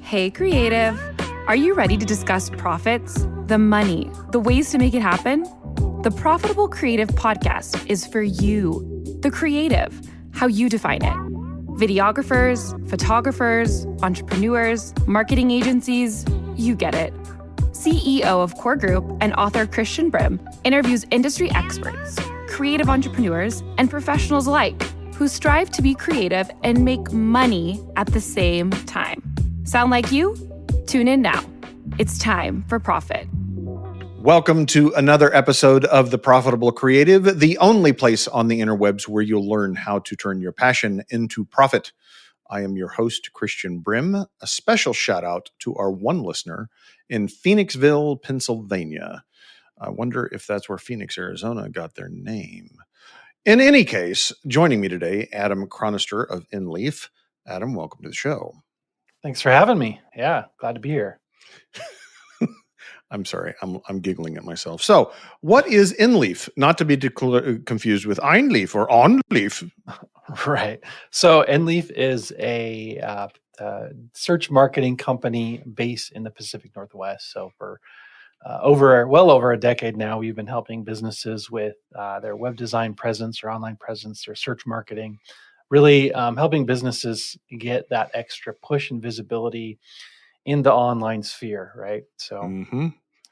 Hey, creative. Are you ready to discuss profits, the money, the ways to make it happen? The Profitable Creative Podcast is for you, the creative, how you define it. Videographers, photographers, entrepreneurs, marketing agencies, you get it. CEO of Core Group and author Christian Brim interviews industry experts, creative entrepreneurs, and professionals alike who strive to be creative and make money at the same time. Sound like you? Tune in now. It's time for profit. Welcome to another episode of The Profitable Creative, the only place on the interwebs where you'll learn how to turn your passion into profit. I am your host, Christian Brim. A special shout out to our one listener in Phoenixville, Pennsylvania. I wonder if that's where Phoenix, Arizona got their name. In any case, joining me today, Adam Chronister of Enleaf. Adam, welcome to the show. Thanks for having me. Yeah, glad to be here. I'm sorry, I'm giggling at myself. So, what is Enleaf? Not to be confused with Einleaf or Onleaf. Right. So, Enleaf is a search marketing company based in the Pacific Northwest. So, for well over a decade now, we've been helping businesses with their web design presence, or online presence, or search marketing. Really helping businesses get that extra push and visibility in the online sphere, right? So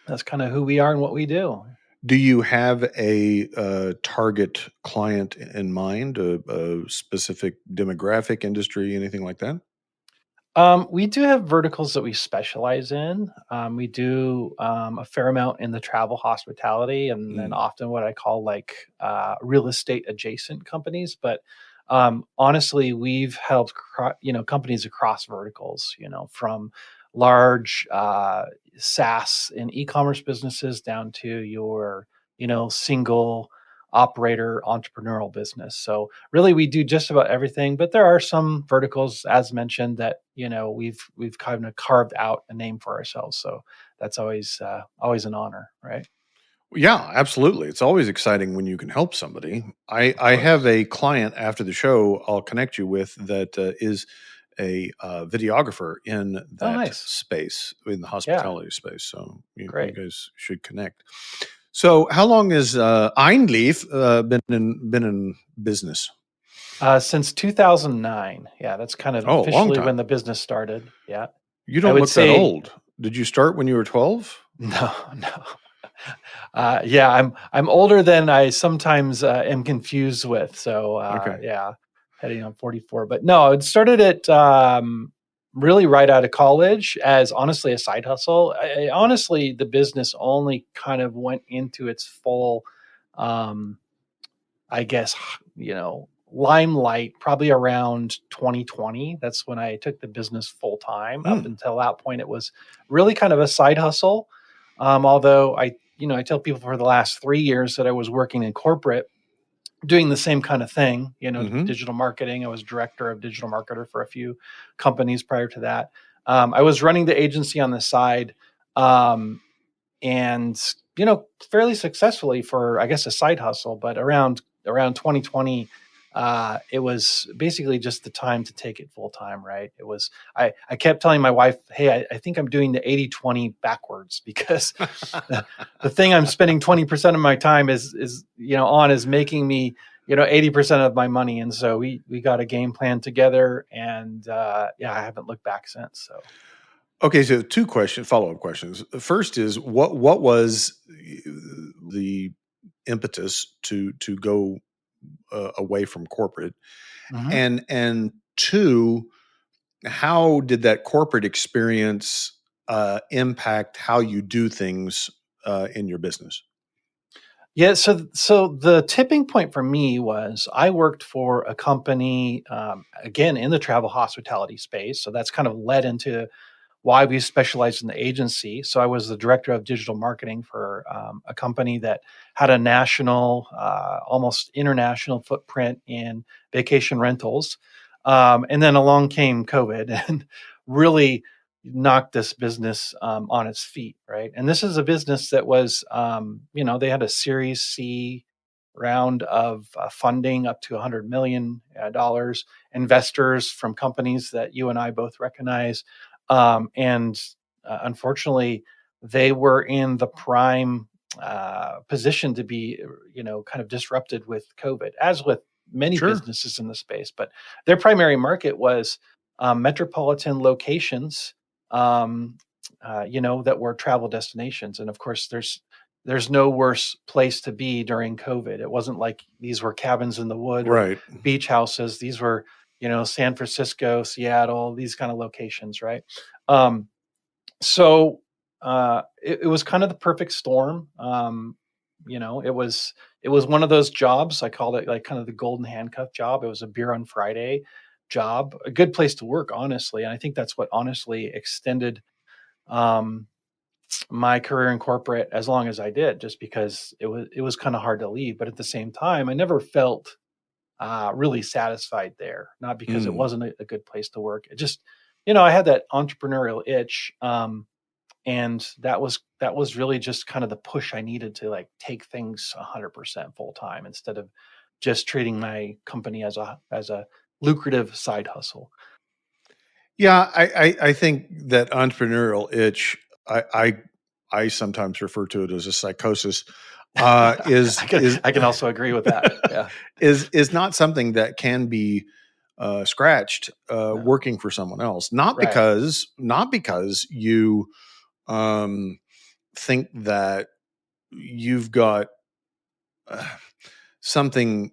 that's kind of who we are and what we do. Do you have a target client in mind, a specific demographic, industry, anything like that? We do have verticals that we specialize in. We do a fair amount in the travel hospitality, and then often what I call like real estate adjacent companies. But honestly, we've helped companies across verticals. From large SaaS and e-commerce businesses down to your single operator entrepreneurial business. So really we do just about everything, but there are some verticals, as mentioned, that we've kind of carved out a name for ourselves. So that's always an honor, right? Yeah, absolutely. It's always exciting when you can help somebody. I have a client after the show I'll connect you with that is a videographer in that space, in the hospitality space. So you guys should connect. So how long has Einleaf been in business? Since 2009. Yeah, that's kind of officially when the business started. Yeah. You don't look that old. Did you start when you were 12? No. Yeah, I'm older than I sometimes am confused with. So yeah, heading on 44. But no, it started at really right out of college as honestly a side hustle. Honestly, the business only kind of went into its full, I guess, limelight probably around 2020. That's when I took the business full time. Up until that point, it was really kind of a side hustle. Although I tell people for the last 3 years that I was working in corporate, doing the same kind of thing, digital marketing. I was director of digital marketer for a few companies prior to that. I was running the agency on the side, and fairly successfully for, I guess, a side hustle. But around 2020, it was basically just the time to take it full time, right? It was, I kept telling my wife, hey, I think I'm doing the 80-20 backwards, because the thing I'm spending 20% of my time is making me, 80% of my money. And so we got a game plan together, and I haven't looked back since. So. Okay, so two follow-up questions. First is what was the impetus to go away from corporate, and two, how did that corporate experience impact how you do things in your business? Yeah, so the tipping point for me was I worked for a company, again, in the travel hospitality space. So that's kind of led into why we specialized in the agency. So I was the director of digital marketing for a company that had a national, almost international footprint in vacation rentals. And then along came COVID and really knocked this business on its feet, right? And this is a business that was, they had a Series C round of funding up to $100 million, investors from companies that you and I both recognize. And unfortunately, they were in the prime position to be, kind of disrupted with COVID, as with many Sure. businesses in the space. But their primary market was metropolitan locations, that were travel destinations. And of course, there's no worse place to be during COVID. It wasn't like these were cabins in the wood or Right. beach houses. These were, San Francisco, Seattle, these kind of locations, right? Um, so it was kind of the perfect storm. It was one of those jobs. I called it like kind of the golden handcuff job. It was a beer on Friday job, a good place to work, honestly. And I think that's what honestly extended um, my career in corporate as long as I did, just because it was kind of hard to leave. But at the same time, I never felt really satisfied there. Not because it Mm. wasn't a good place to work. It just, I had that entrepreneurial itch. And that was really just kind of the push I needed to like take things 100% full time instead of just treating my company as a lucrative side hustle. Yeah, I think that entrepreneurial itch, I, I I sometimes refer to it as a psychosis, I can I can also agree with that. Yeah. is not something that can be scratched No. working for someone else. Right. Not because you think that you've got uh, something.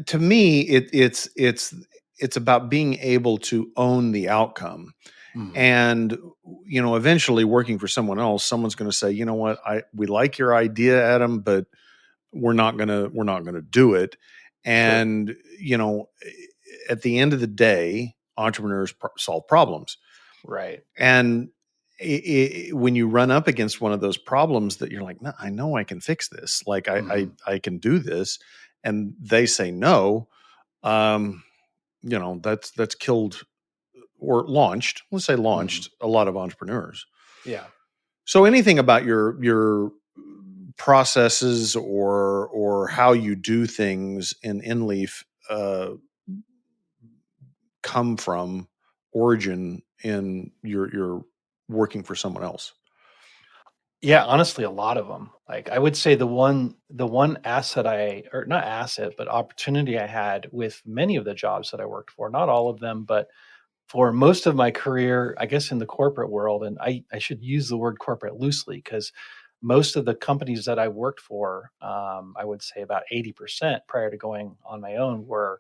To me, it's about being able to own the outcome. Mhm. And eventually working for someone else, someone's going to say, you know what, we like your idea, Adam, but we're not gonna do it. Sure. And at the end of the day, entrepreneurs solve problems. Right. And when you run up against one of those problems that you're like, no, I know I can fix this, like Mhm. I can do this, and they say no, um that's killed or launched, let's say Mhm. launched, a lot of entrepreneurs. Yeah. So anything about your processes or how you do things in Enleaf come from origin in your working for someone else? Yeah, honestly, a lot of them. Like, I would say the one asset or not asset, but opportunity I had with many of the jobs that I worked for, not all of them, but for most of my career, I guess in the corporate world, and I should use the word corporate loosely because most of the companies that I worked for, I would say about 80% prior to going on my own were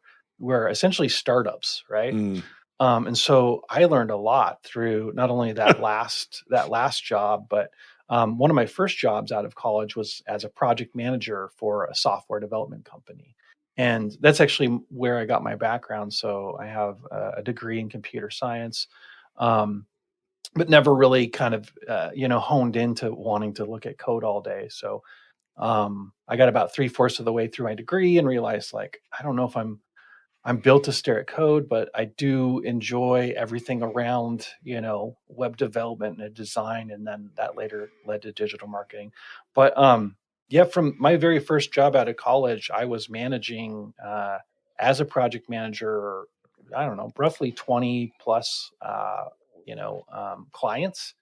essentially startups, right? Mm. And so I learned a lot through not only that last job, but one of my first jobs out of college was as a project manager for a software development company, and that's actually where I got my background. So I have a degree in computer science, um, but never really kind of honed into wanting to look at code all day. So I got about three-fourths of the way through my degree and realized like I don't know if I'm built to stare at code, but I do enjoy everything around, web development and design, and then that later led to digital marketing. But yeah, from my very first job out of college, I was managing as a project manager, I don't know, roughly 20 plus, clients.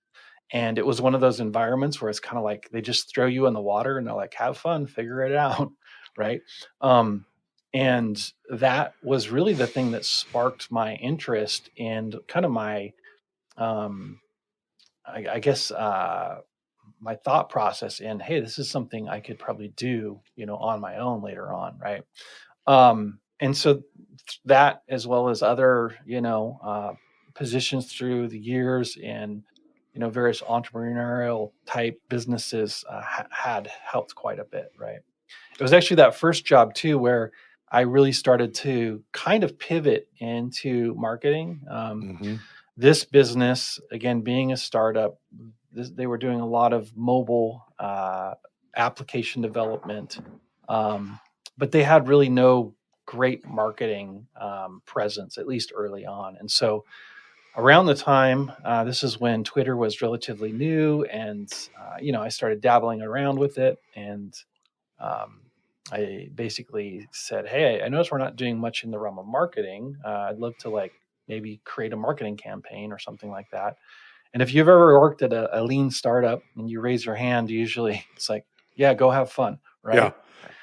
And it was one of those environments where it's kind of like they just throw you in the water and they're like, have fun, figure it out. Right. Um, and that was really the thing that sparked my interest and kind of my, um, I guess, my thought process in, hey, this is something I could probably do, on my own later on. Right. And so that, as well as other, positions through the years in, various entrepreneurial type businesses had helped quite a bit, right? It was actually that first job too where I really started to kind of pivot into marketing. Hmm. This business, again, being a startup, they were doing a lot of mobile application development, um, but they had really no great marketing presence, at least early on. And so, around the time, this is when Twitter was relatively new, and I started dabbling around with it, and um, I basically said, "Hey, I noticed we're not doing much in the realm of marketing. I'd love to like maybe create a marketing campaign or something like that. And if you've ever worked at a lean startup and you raise your hand, usually it's like, yeah, go have fun, Yeah. right?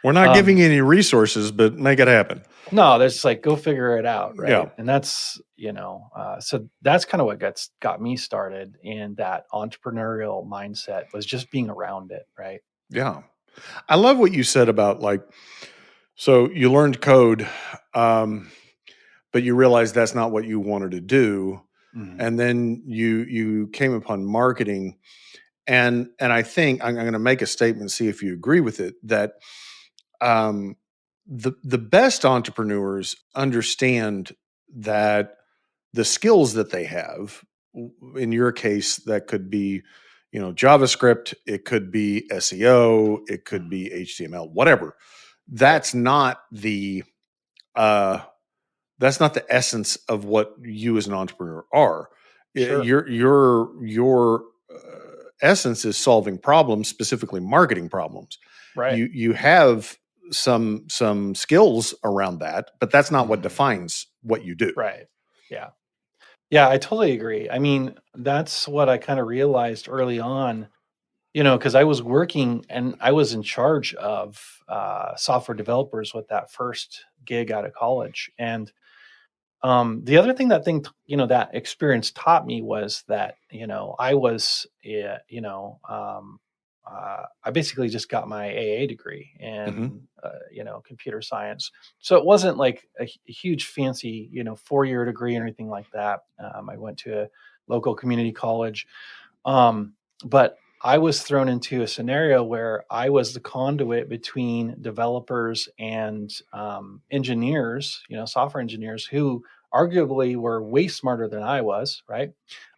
We're not giving you any resources, but make it happen. No, there's like, go figure it out, right? Yeah. And that's, so that's kind of what got me started in that entrepreneurial mindset, was just being around it, right? Yeah. I love what you said about like, so you learned code, but you realized that's not what you wanted to do. Mhm. And then you came upon marketing. And I think I'm going to make a statement, see if you agree with it, that the best entrepreneurs understand that the skills that they have, in your case, that could be, JavaScript, it could be SEO, it could be HTML, whatever. That's not the essence of what you as an entrepreneur are. Sure. Your essence is solving problems, specifically marketing problems. Right. You have some skills around that, but that's not what defines what you do. Right. Yeah. Yeah, I totally agree. I mean, that's what I kind of realized early on, because I was working and I was in charge of software developers with that first gig out of college. And the other thing that experience taught me was that, I was, I basically just got my AA degree in, computer science. So it wasn't like a huge fancy, 4-year degree or anything like that. I went to a local community college. But I was thrown into a scenario where I was the conduit between developers and engineers, software engineers who arguably were way smarter than I was, right?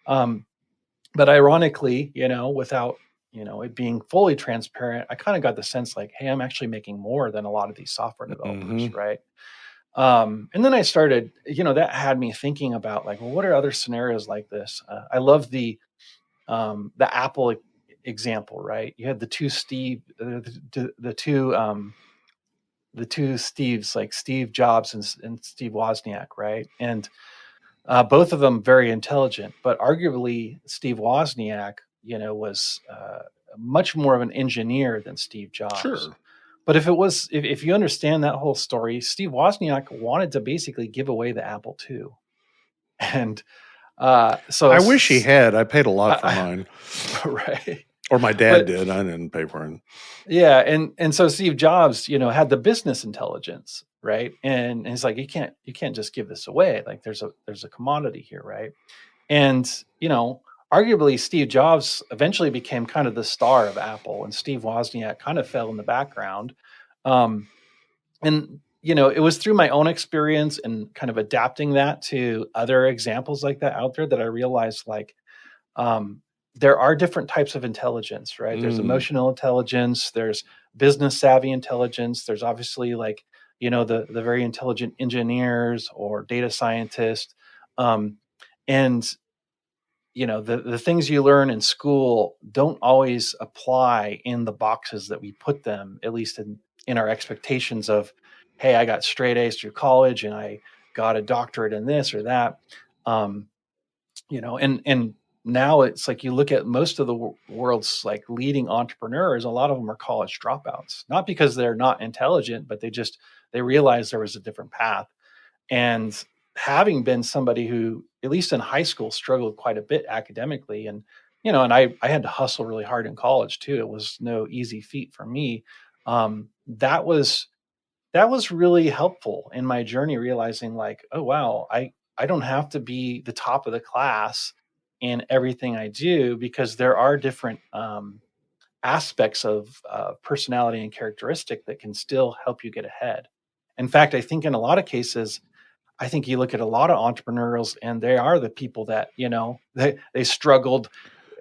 But ironically, without it being fully transparent, I kind of got the sense like, hey, I'm actually making more than a lot of these software developers, right? And then I started, that had me thinking about like, well, what are other scenarios like this? I love the Apple example, right? You had the two the two Steves, like Steve Jobs and Steve Wozniak, right? And both of them very intelligent, but arguably Steve Wozniak, was much more of an engineer than Steve Jobs. Sure. But if you understand that whole story, Steve Wozniak wanted to basically give away the Apple II, and so I wish he had. I paid a lot for mine, right? Or my dad did. I didn't pay for it. Yeah, and so Steve Jobs, had the business intelligence, right? And he's like, you can't just give this away. Like there's a commodity here, right? And arguably Steve Jobs eventually became kind of the star of Apple, and Steve Wozniak kind of fell in the background. And it was through my own experience and kind of adapting that to other examples like that out there that I realized like there are different types of intelligence, right? There's emotional intelligence, there's business savvy intelligence, there's obviously like, the very intelligent engineers or data scientists. And the things you learn in school don't always apply in the boxes that we put them, at least in our expectations of, hey, I got straight A's through college and I got a doctorate in this or that. And now it's like you look at most of the world's like leading entrepreneurs, a lot of them are college dropouts, not because they're not intelligent, but they realized there was a different path. And having been somebody who, at least in high school, struggled quite a bit academically, and I had to hustle really hard in college too. It was no easy feat for me. That was really helpful in my journey, realizing like, oh wow, I don't have to be the top of the class in everything I do, because there are different aspects of personality and characteristic that can still help you get ahead. In fact, I think in a lot of cases, I think you look at a lot of entrepreneurs and they are the people that, they struggled,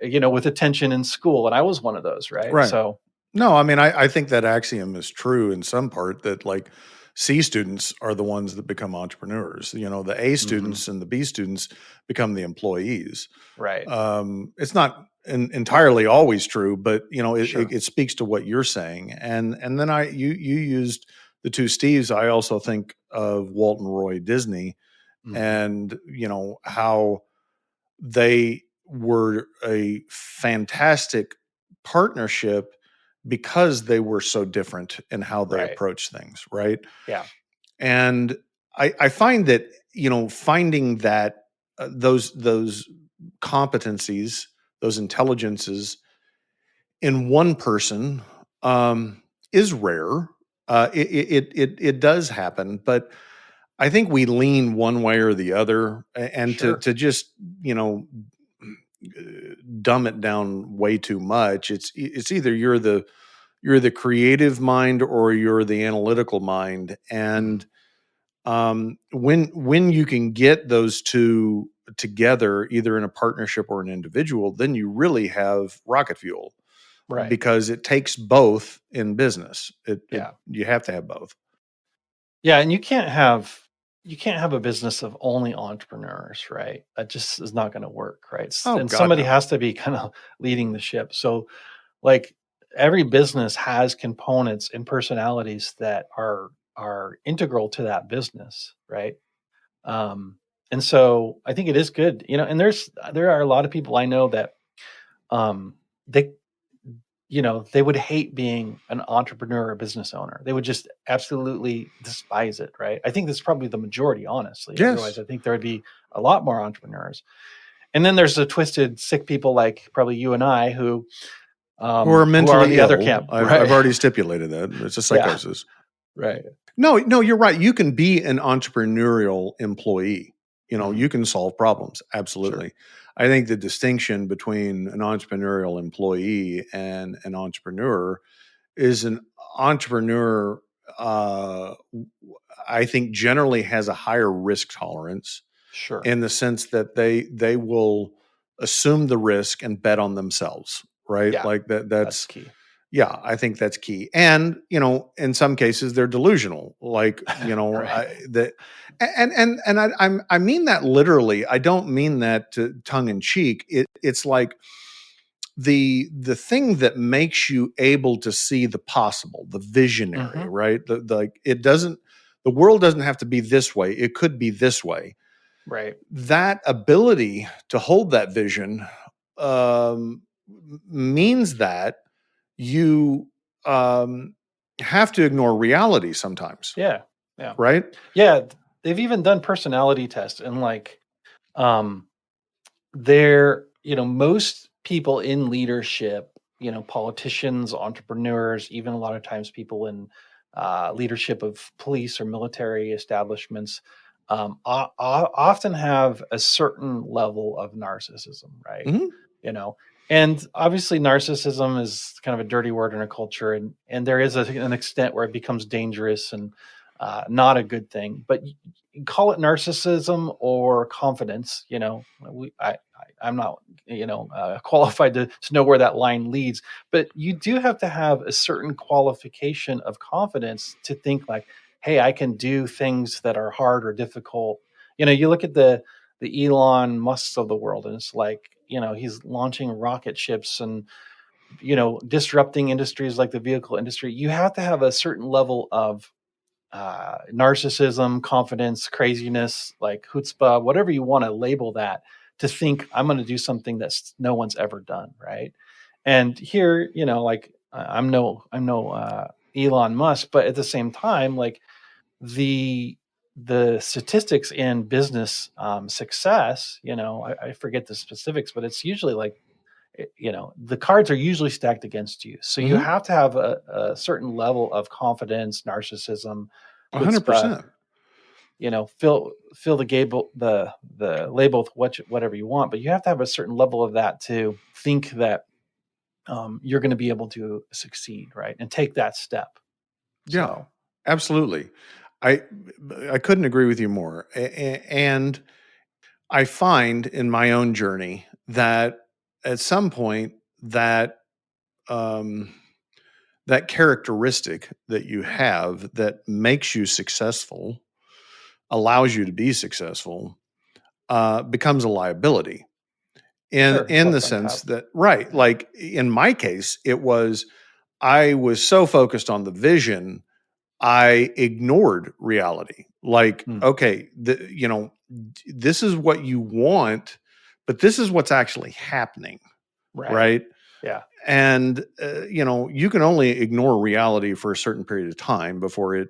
with attention in school. And I was one of those, right? Right. So, no, I mean, I think that axiom is true in some part, that like C students are the ones that become entrepreneurs. The A students and the B students become the employees. Right. It's not entirely always true, but Sure. it speaks to what you're saying. And then you used the two Steves. I also think of Walt and Roy Disney and how they were a fantastic partnership because they were so different in how they Right. approach things, right? Yeah. And I find that finding that those competencies, those intelligences in one person is rare. It does happen, but I think we lean one way or the other, and Sure. to just dumb it down way too much. It's either you're the creative mind or you're the analytical mind, and when you can get those two together, either in a partnership or an individual, then you really have rocket fuel, Right. because it takes both in business. Yeah. You have to have both. Yeah, and you can't have a business of only entrepreneurs, right? That just is not going to work, right? Oh, And God, somebody no. has to be kind of leading the ship. So, like, every business has components and personalities that are integral to that business, right? And so I think it is good, and there are a lot of people I know that they they would hate being an entrepreneur or business owner. They would just absolutely despise it, right? I think that's probably the majority, honestly. Yes. Otherwise, I think there would be a lot more entrepreneurs. And then there's the twisted, sick people like probably you and I who Who are mentally on the other ill. camp. I've Right. already stipulated that. It's a psychosis. Right. No, you're right. You can be an entrepreneurial employee. You can solve problems. Absolutely. Sure. I think the distinction between an entrepreneurial employee and an entrepreneur is an entrepreneur, I think, generally has a higher risk tolerance, Sure. in the sense that they will assume the risk and bet on themselves, right? Yeah, Like that's key. yeah, I think that's key. And in some cases they're delusional, like Right. I mean that literally. I don't mean that tongue in cheek. It's like the thing that makes you able to see the possible, the visionary, right? The world doesn't have to be this way. It could be this way. Right. That ability to hold that vision means that you have to ignore reality sometimes. Yeah. Yeah. Right? Yeah. They've even done personality tests, and they're, most people in leadership, politicians, entrepreneurs, even a lot of times people in leadership of police or military establishments, often have a certain level of narcissism, right? Mm-hmm. And obviously narcissism is kind of a dirty word in our culture, and there is an extent where it becomes dangerous and not a good thing. But you call it narcissism or confidence. I'm not qualified to know where that line leads, but you do have to have a certain qualification of confidence to think like, hey, I can do things that are hard or difficult. You look at the Elon Musks of the world, and it's like, he's launching rocket ships and disrupting industries like the vehicle industry. You have to have a certain level of narcissism, confidence, craziness, like chutzpah, whatever you want to label that, to think I'm going to do something that no one's ever done, right? And here, I'm no Elon Musk, but at the same time, like the statistics in business success, I forget the specifics, but it's usually like, the cards are usually stacked against you. So you have to have a certain level of confidence, narcissism, 100%. Fill the gable, the label with whatever you want, but you have to have a certain level of that to think that you're going to be able to succeed, right? And take that step. Yeah, absolutely. I couldn't agree with you more. And I find in my own journey that at some point that that characteristic that you have that makes you successful, allows you to be successful, becomes a liability. In the sense that, right, like in my case, I was so focused on the vision, I ignored reality. Like, Mm. okay, this is what you want, but this is what's actually happening, right? Yeah. And you can only ignore reality for a certain period of time before it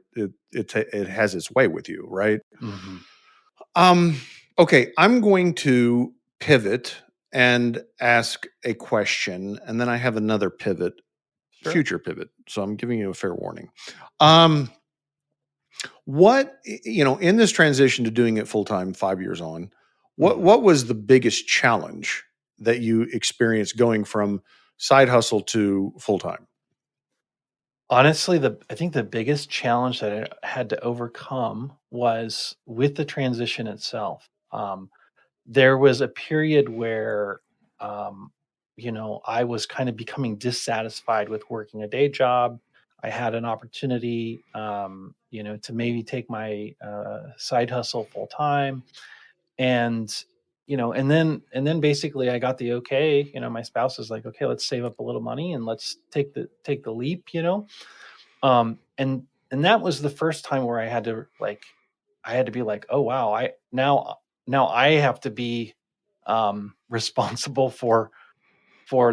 has its way with you, right? Mm-hmm. Okay, I'm going to pivot and ask a question, and then I have another pivot, Sure. future pivot. So I'm giving you a fair warning. What, in this transition to doing it full time, 5 years on, what was the biggest challenge that you experienced going from side hustle to full time? Honestly, I think the biggest challenge that I had to overcome was with the transition itself. There was a period where, um, I was kind of becoming dissatisfied with working a day job. I had an opportunity, to maybe take my side hustle full time, and and then basically I got the okay. My spouse is like, okay, let's save up a little money and let's take the leap. And that was the first time where I had to be like, oh wow, I now I have to be responsible for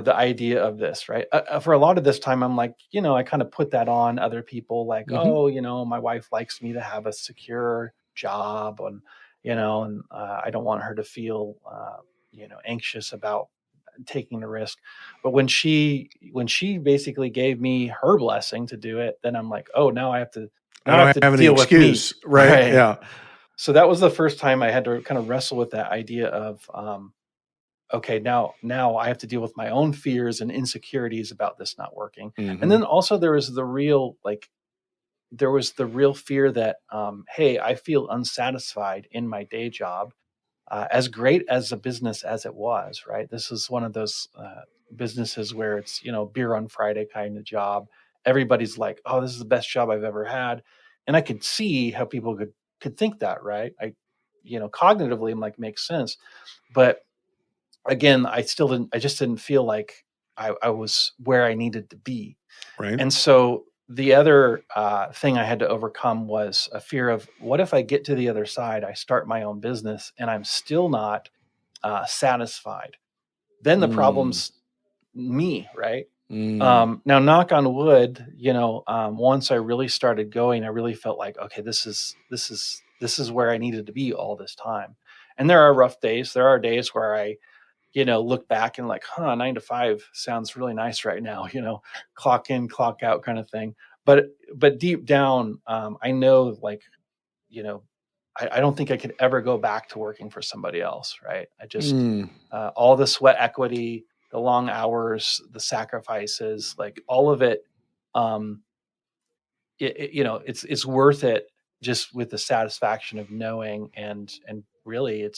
the idea of this, right? For a lot of this time, I'm like, I kind of put that on other people, like, Mm-hmm. oh, my wife likes me to have a secure job, and I don't want her to feel, anxious about taking the risk. But when she basically gave me her blessing to do it, then I'm like, oh, I now I have don't to have any deal with me, excuse, right? right? Yeah. So that was the first time I had to kind of wrestle with that idea of, okay, now I have to deal with my own fears and insecurities about this not working. And Mm-hmm. then also there was the real fear that, hey, I feel unsatisfied in my day job, as great as a business as it was, right? This is one of those businesses where it's, beer on Friday kind of job. Everybody's like, oh, this is the best job I've ever had. And I could see how people could think that, right? Cognitively, I'm like, makes sense. But again, I just didn't feel like I was where I needed to be. Right. And so the other thing I had to overcome was a fear of, what if I get to the other side, I start my own business, and I'm still not satisfied? Then the Mm. problem's me, right? Mm. Now, knock on wood, once I really started going, I really felt like, okay, this is where I needed to be all this time. And there are rough days. There are days where I look back and like, 9 to 5 sounds really nice right now, clock in, clock out kind of thing. But deep down, I know, like, you know, I don't think I could ever go back to working for somebody else. Right. I just, Mm. all the sweat equity, the long hours, the sacrifices, like all of it, um, it's worth it, just with the satisfaction of knowing, and really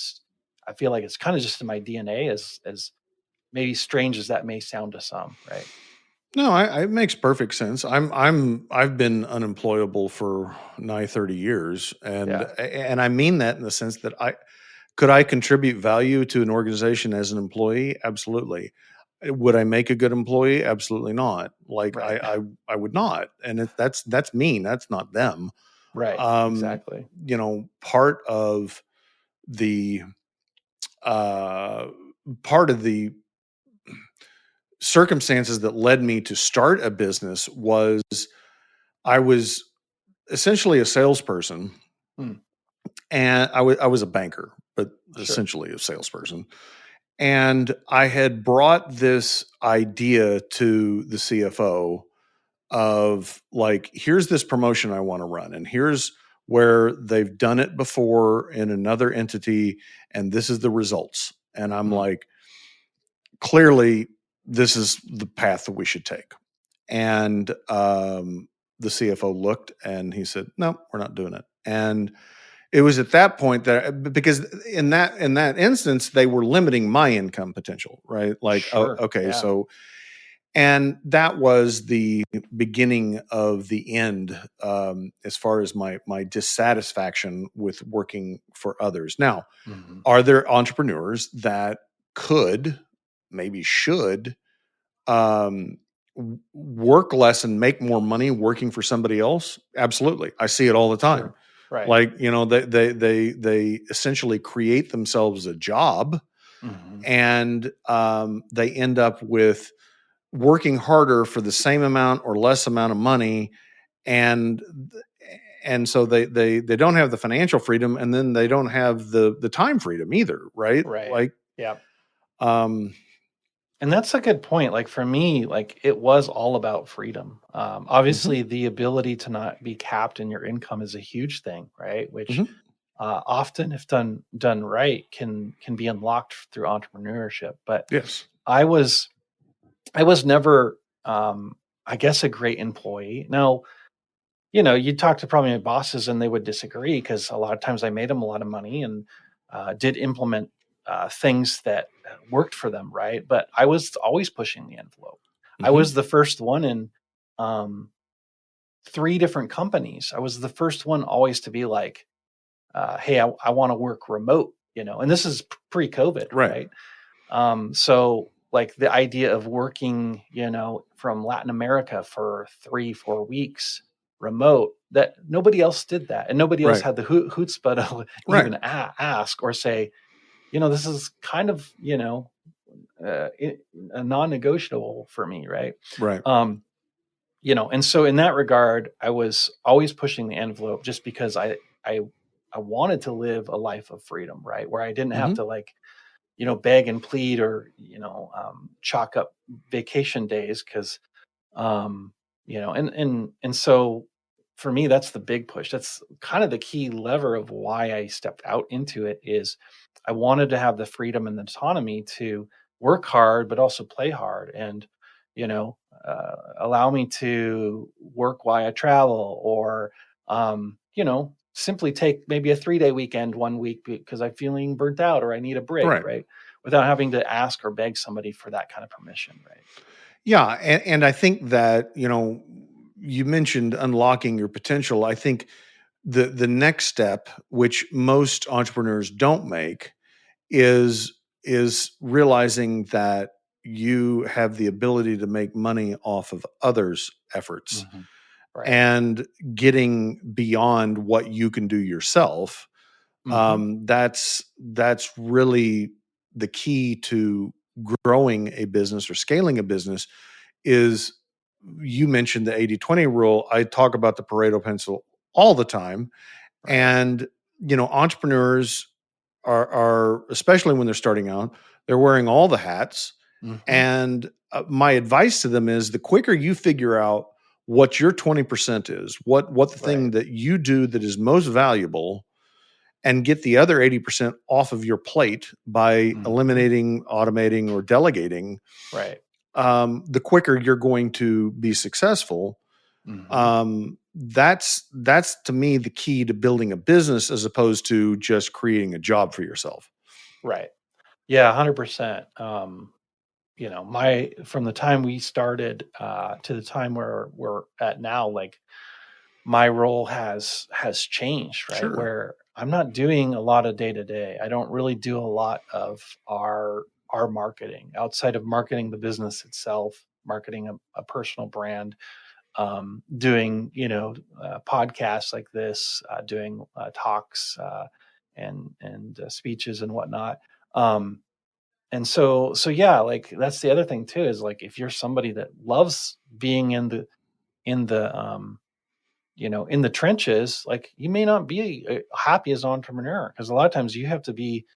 I feel like it's kind of just in my DNA, as maybe strange as that may sound to some, right? No, it makes perfect sense. I've been unemployable for nigh 30 years, Yeah. and I mean that in the sense that I contribute value to an organization as an employee? Absolutely. Would I make a good employee? Absolutely not. Like Right. I would not. And that's me. That's not them. Right. Um, Exactly. part of the uh part of the circumstances that led me to start a business was I was essentially a salesperson, Hmm. and I was a banker, but Sure. essentially a salesperson. And I had brought this idea to the CFO of, like, here's this promotion I want to run, and here's where they've done it before in another entity, and this is the results. And I'm Hmm. like, clearly, this is the path that we should take. And the CFO looked and he said, no, we're not doing it. And it was at that point that, because in that instance, they were limiting my income potential, right? Like, oh, Sure. okay, Yeah. so, and that was the beginning of the end, as far as my dissatisfaction with working for others. Now, Hmm. are there entrepreneurs that could, maybe should, um, work less and make more money working for somebody else? Absolutely, I see it all the time. Sure. Right. Like, they essentially create themselves a job, Mm-hmm. and they end up with working harder for the same amount or less amount of money, and so they don't have the financial freedom, and then they don't have the time freedom either, right? Right. Like, Yeah. um, And that's a good point. Like for me, like it was all about freedom. mhm, Obviously, the ability to not be capped in your income is a huge thing, right? Which mhm, often, if done right, can be unlocked through entrepreneurship. But yes, I was I was never, I guess, a great employee. Now, you talk to probably my bosses and they would disagree because a lot of times I made them a lot of money and did implement things that worked for them, right? But I was always pushing the envelope. I mhm, was the first one in um, three different companies. I was the first one always to be like, hey, I want to work remote, and this is pre-COVID, right, right? So like the idea of working, from Latin America for 3-4 weeks remote, that nobody else did that. And nobody else right, had the chutzpah to right, even ask or say, this is kind of, a non-negotiable for me. Right. right, Um, and so in that regard, I was always pushing the envelope just because I, I wanted to live a life of freedom, right. Where I didn't have mhm, to like, beg and plead or, chalk up vacation days because, and so for me, that's the big push. That's kind of the key lever of why I stepped out into it is I wanted to have the freedom and the autonomy to work hard, but also play hard and, allow me to work while I travel or, simply take maybe a 3-day weekend one week because I'm feeling burnt out or I need a break, right. right? Without having to ask or beg somebody for that kind of permission, right? Yeah, and I think that, you mentioned unlocking your potential. I think the next step, which most entrepreneurs don't make, is realizing that you have the ability to make money off of others' efforts, Hmm. Right. and getting beyond what you can do yourself. Hmm. That's really the key to growing a business or scaling a business. Is, you mentioned the 80-20 rule. I talk about the Pareto pencil all the time. Right. And entrepreneurs are, especially when they're starting out, they're wearing all the hats. Hmm. And my advice to them is, the quicker you figure out what your 20% is, what the thing Right. that you do that is most valuable, and get the other 80% off of your plate by Hmm. eliminating, automating, or delegating, Right. the quicker you're going to be successful. Hmm. That's to me the key to building a business, as opposed to just creating a job for yourself. Right. Yeah, 100%. My from the time we started to the time where we're at now, like my role has changed, right? Sure. Where I'm not doing a lot of day to day. I don't really do a lot of our marketing outside of marketing the business itself, marketing a personal brand, doing podcasts like this, doing talks and speeches and whatnot. Um, and so yeah, like that's the other thing too is like if you're somebody that loves being in the in the trenches, like you may not be happy as an entrepreneur because a lot of times you have to be.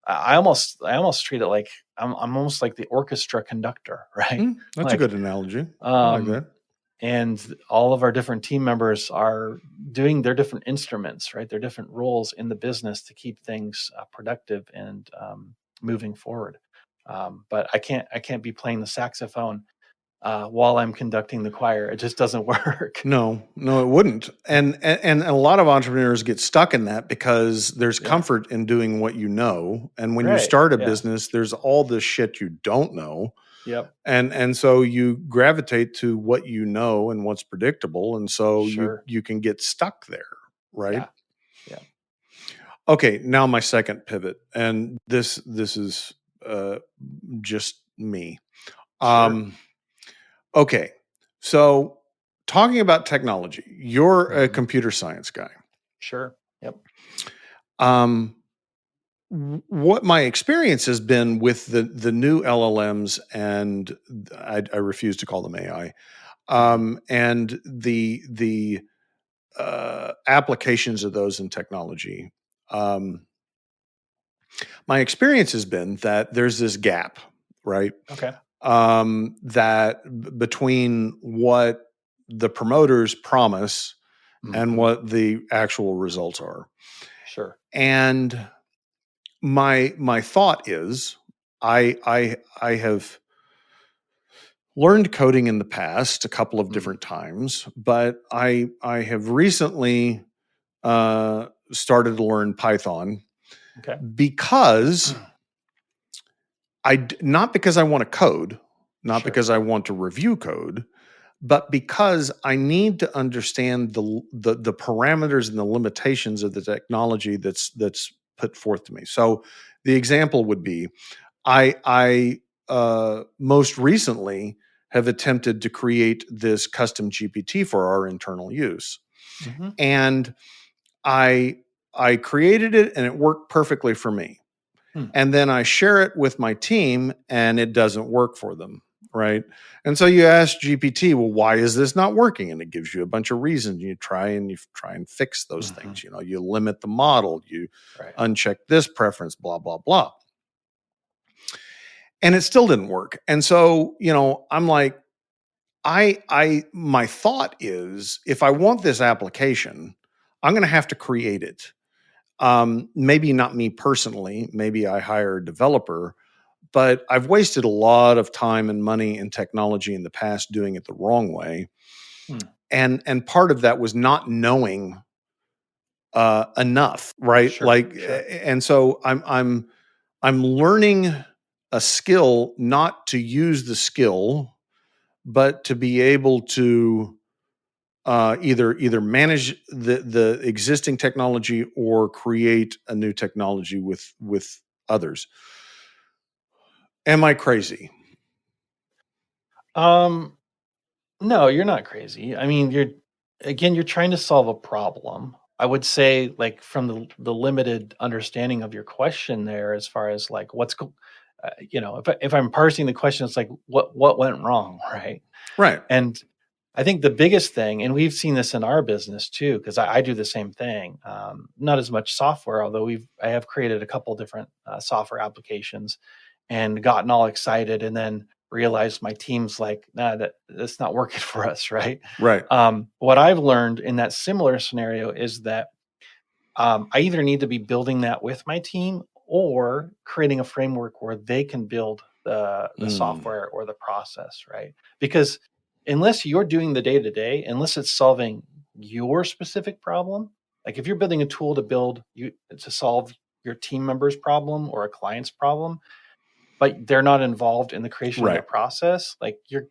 I almost treat it like I'm almost like the orchestra conductor, right? That's a Like, good analogy. I like um, that. and all of our different team members are doing their different instruments, right? Their different roles in the business to keep things productive and moving forward. But I can't be playing the saxophone while I'm conducting the choir. It just doesn't work. No, no, it wouldn't. And a lot of entrepreneurs get stuck in that because there's Yeah. comfort in doing what you know. And when you Right. start a Yeah. business, there's all this shit you don't know. Yep. And so you gravitate to what you know and what's predictable. And so Sure. you can get stuck there, right? Yeah. Yeah. Okay, now my second pivot. And this is uh just me. Sure. Um okay. So, talking about technology, you're a Hmm. computer science guy. Sure. Yep. Um, what my experience has been with the new LLMs, and I refuse to call them AI, and the applications of those in technology. My experience has been that there's this gap, right? Okay. Between what the promoters promise and Mhm. what the actual results are. Sure. And my thought is, I have learned coding in the past a couple of different times, but I have recently started to learn Python Okay. because not because I want to code, not Sure. because I want to review code, but because I need to understand the parameters and the limitations of the technology that's put forth to me. So the example would be, I most recently have attempted to create this custom GPT for our internal use, Mm-hmm. and I I created it and it worked perfectly for me. Hmm. And then I share it with my team and it doesn't work for them, right? And so you ask GPT, well, why is this not working? And it gives you a bunch of reasons. You try and fix those things. You know, you limit the model, you Right. uncheck this preference, blah blah blah, and it still didn't work. And so, I'm like, I my thought is, if I want this application, I'm going to have to create it. Maybe not me personally, maybe I hire a developer, but I've wasted a lot of time and money and technology in the past doing it the wrong way. Hmm. And part of that was not knowing enough, right? Sure. Like, Sure. and so I'm learning a skill, not to use the skill, but to be able to either manage the existing technology or create a new technology with others. Am I crazy? Um, no, you're not crazy. I mean, you're trying to solve a problem. I would say, like, from the limited understanding of your question there, as far as like if I'm parsing the question, it's like what went wrong, right? Right. And I think the biggest thing, and we've seen this in our business too, because I do the same thing. Not as much software, although I have created a couple different software applications and gotten all excited, and then realized my team's like, nah, that's not working for us, right? Right. What I've learned in that similar scenario is that I either need to be building that with my team or creating a framework where they can build the software or the process, right? Because unless you're doing the day to day, unless it's solving your specific problem, like if you're building a tool to solve your team member's problem or a client's problem, but they're not involved in the creation of Right. that process, like you're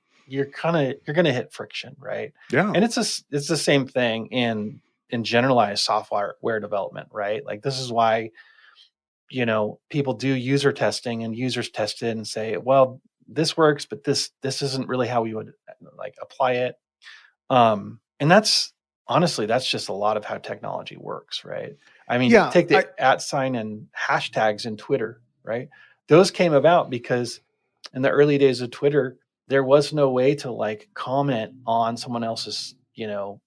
going to hit friction, right? Yeah. And it's the same thing in generalized software development, right? Like this is why people do user testing, and users test it and say, well, this works, but this isn't really how we would like apply it. And that's honestly, that's just a lot of how technology works, right? I mean, Yeah. take the @ sign and hashtags in Twitter, right? Those came about because in the early days of Twitter, there was no way to like comment on someone else's,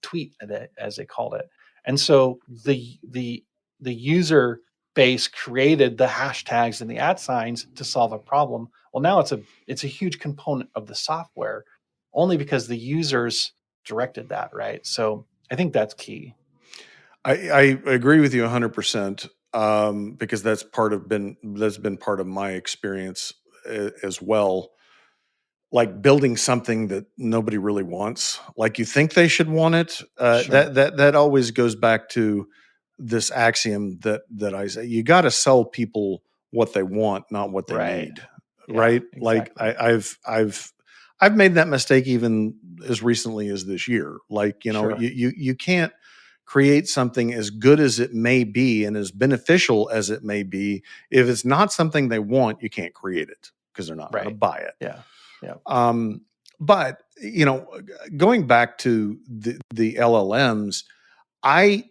tweet, as they called it. And so the user base created the hashtags and the @ signs to solve a problem. Well, now it's a huge component of the software, only because the users directed that, right? So I think that's key. I agree with you 100%, because that's been part of my experience as well. Like building something that nobody really wants, like you think they should want it. Sure. That always goes back to this axiom that I say: you got to sell people what they want, not what they Right. need. Yeah, Right? Like exactly. I've made that mistake even as recently as this year. Like, Sure. you can't create something as good as it may be and as beneficial as it may be. If it's not something they want, you can't create it because they're not going to Right. buy it. Yeah. Yeah. But going back to the LLMs, I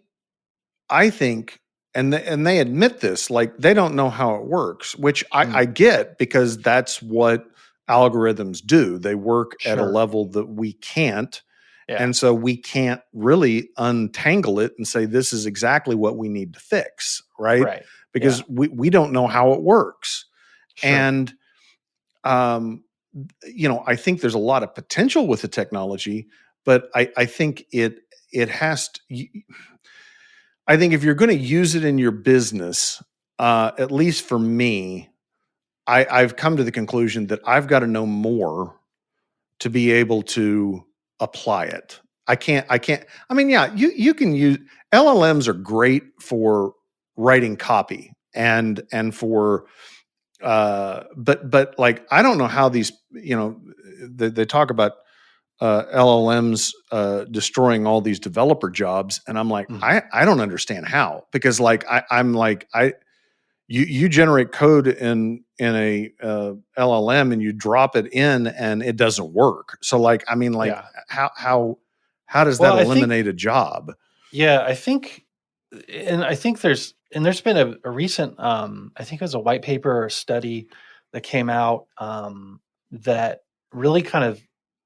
I think, and they admit this, like they don't know how it works, which Mm. I get, because that's what algorithms do. They work at a Sure. level that we can't. Yeah. And so we can't really untangle it and say, this is exactly what we need to fix, right? Right. Because Yeah. we don't know how it works. Sure. And, I think there's a lot of potential with the technology, but I think it has to, I think if you're going to use it in your business, at least for me, I've come to the conclusion that I've got to know more to be able to apply it. I can't, I mean, yeah, you can use LLMs are great for writing copy and for, but like, I don't know how these, they talk about, LLMs, destroying all these developer jobs. And I'm like, Mhm. I don't understand how, because like, I'm like, you generate code in a LLM and you drop it in and it doesn't work. So like, I mean, like Yeah. how does that Well, I think, eliminate a job? yeah, I think there's been a recent, I think it was a white paper or a study that came out, that really kind of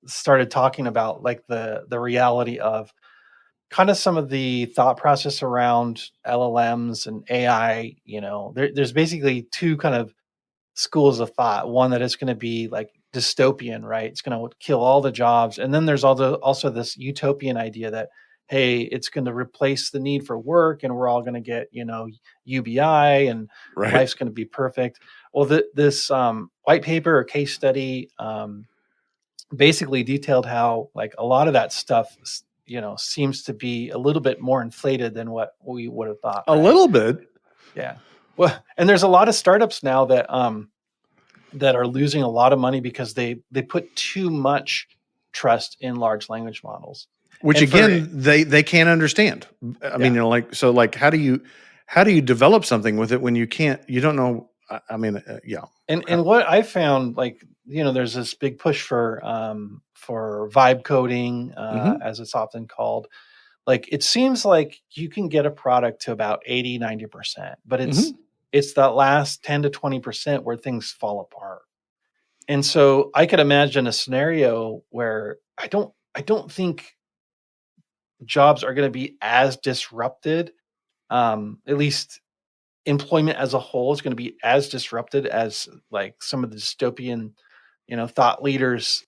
started talking about like the reality of kind of some of the thought process around LLMs and AI. There's basically two kind of schools of thought. One that is going to be like dystopian, right? It's going to kill all the jobs. And then there's also this utopian idea that, hey, it's going to replace the need for work and we're all going to get, UBI and Right. life's going to be perfect. Well, this white paper or case study basically detailed how like a lot of that stuff, seems to be a little bit more inflated than what we would have thought, A right? little bit. Yeah. Well, and there's a lot of startups now that are losing a lot of money because they put too much trust in large language models. Which And for again, they can't understand. I mean, yeah. like, so like, how do you develop something with it when you don't know? I mean, yeah. And what I found, like, there's this big push for vibe coding, Hmm. as it's often called. Like it seems like you can get a product to about 80-90%, but Hmm. it's that last 10 to 20% where things fall apart. And so I could imagine a scenario where I don't think jobs are going to be as disrupted. At least employment as a whole is going to be as disrupted as like some of the dystopian, thought leaders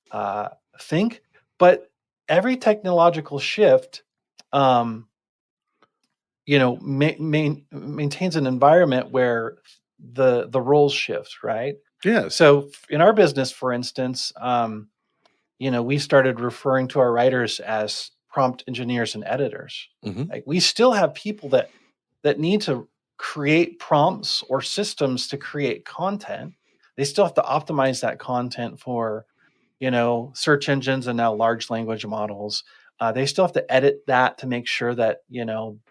think. But every technological shift, um, maintains an environment where the roles shift, right? Yes. So in our business, for instance, we started referring to our writers as prompt engineers and editors. Hmm. Like we still have people that need to create prompts or systems to create content. They still have to optimize that content for, search engines and now large language models. They still have to edit that to make sure that,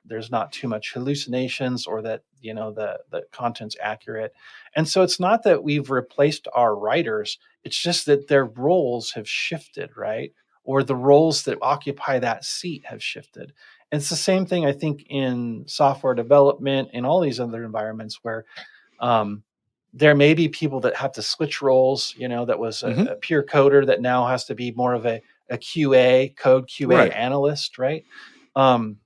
there's not too much hallucinations or that, the content's accurate. And so it's not that we've replaced our writers, it's just that their roles have shifted, right? Or the roles that occupy that seat have shifted. And it's the same thing, I think, in software development and all these other environments where um, there may be people that have to switch roles, that was Hmm. a pure coder that now has to be more of a QA, code QA Right. analyst, right? Um,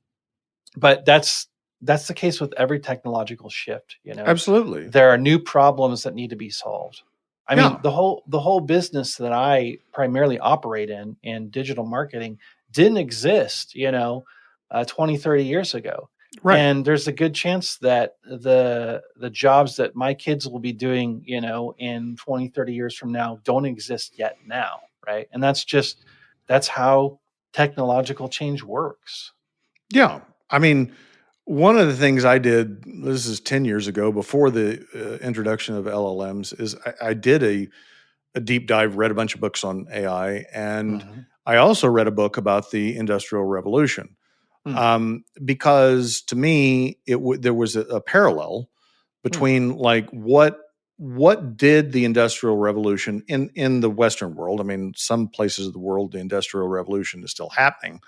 but that's the case with every technological shift. Absolutely. There are new problems that need to be solved. I mean, Yeah. the whole business that I primarily operate in digital marketing didn't exist, 20, 30 years ago. Right. And there's a good chance that the jobs that my kids will be doing, in 20, 30 years from now don't exist yet now, right? And that's how technological change works. Yeah. I mean, one of the things I did, this is 10 years ago, before the introduction of LLMs, is I did a deep dive, read a bunch of books on AI, and Mhm. I also read a book about the Industrial Revolution. Hmm. Because to me, there was a parallel Hmm. between like what did the Industrial Revolution in the Western world. I mean, some places of the world, the Industrial Revolution is still happening.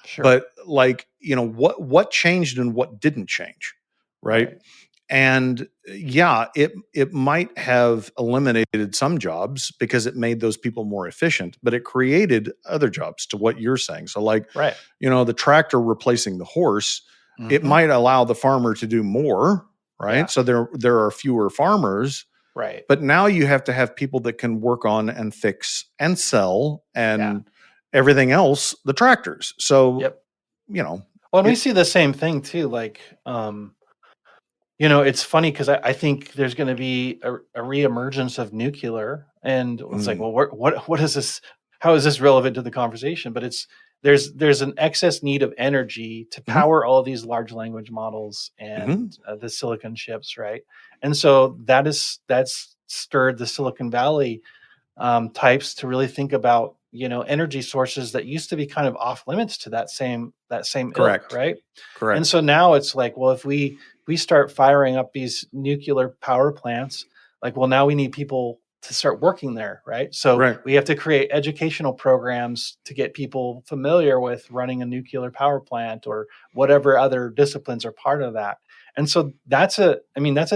Sure. But like, what changed and what didn't change, right? And yeah, it might have eliminated some jobs because it made those people more efficient, but it created other jobs, to what you're saying. So like, Right. the tractor replacing the horse, it Mhm. might allow the farmer to do more, right? Yeah. So there are fewer farmers, Right. but now you have to have people that can work on and fix and sell and everything else, the tractors. So, Yep. you Well, and we it, see the same thing too. Like, it's funny because I think there's going to be a reemergence of nuclear, and it's like, mm, well, what is this? How is this relevant to the conversation? But there's an excess need of energy to mhm, power all of these large language models mhm, and the silicon chips, right? And so that's stirred the Silicon Valley types to really think about energy sources that used to be kind of off limits to that same ilk, correct, right? And correct. so now it's like, well, if we start firing up these nuclear power plants, like, well, now we need people to start working there, right? So Right. we have to create educational programs to get people familiar with running a nuclear power plant or whatever other disciplines are part of that. And so that's a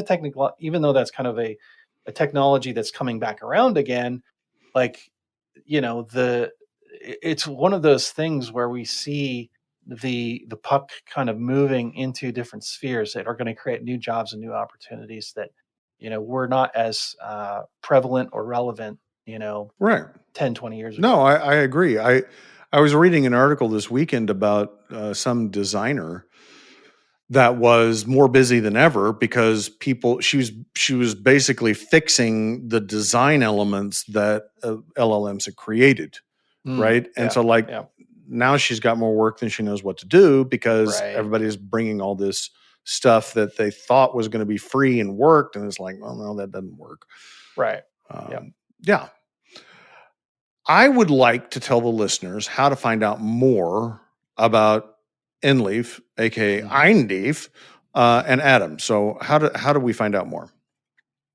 technical, even though that's kind of a technology that's coming back around again, like, it's one of those things where we see the puck kind of moving into different spheres that are going to create new jobs and new opportunities that were not as prevalent or relevant Right. 10, 20 years No, ago. I agree. I was reading an article this weekend about some designer that was more busy than ever because she was basically fixing the design elements that LLMs had created, right? And Yeah, so like yeah, now she's got more work than she knows what to do because right, everybody's bringing all this stuff that they thought was going to be free and worked, and it's like, well, no, that doesn't work. right, yeah. Yeah, I would like to tell the listeners how to find out more about Enleaf, aka Mhm. Einleaf, and Adam. So how do we find out more?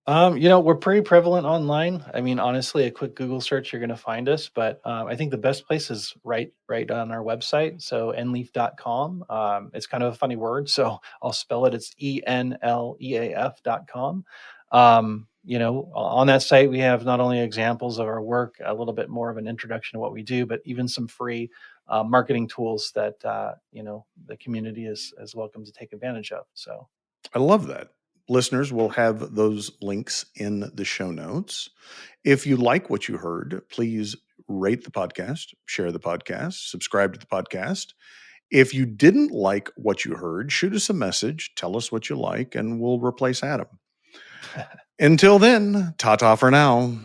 We're pretty prevalent online. I mean, honestly, a quick Google search, you're going to find us. But I think the best place is right on our website. So enleaf.com. It's kind of a funny word, so I'll spell it. It's ENLEAF.com. On that site, we have not only examples of our work, a little bit more of an introduction to what we do, but even some free marketing tools that the community is welcome to take advantage of. So. I love that. Listeners will have those links in the show notes. If you like what you heard, please rate the podcast, share the podcast, subscribe to the podcast. If you didn't like what you heard, shoot us a message, tell us what you like, and we'll replace Adam. Until then, ta ta for now.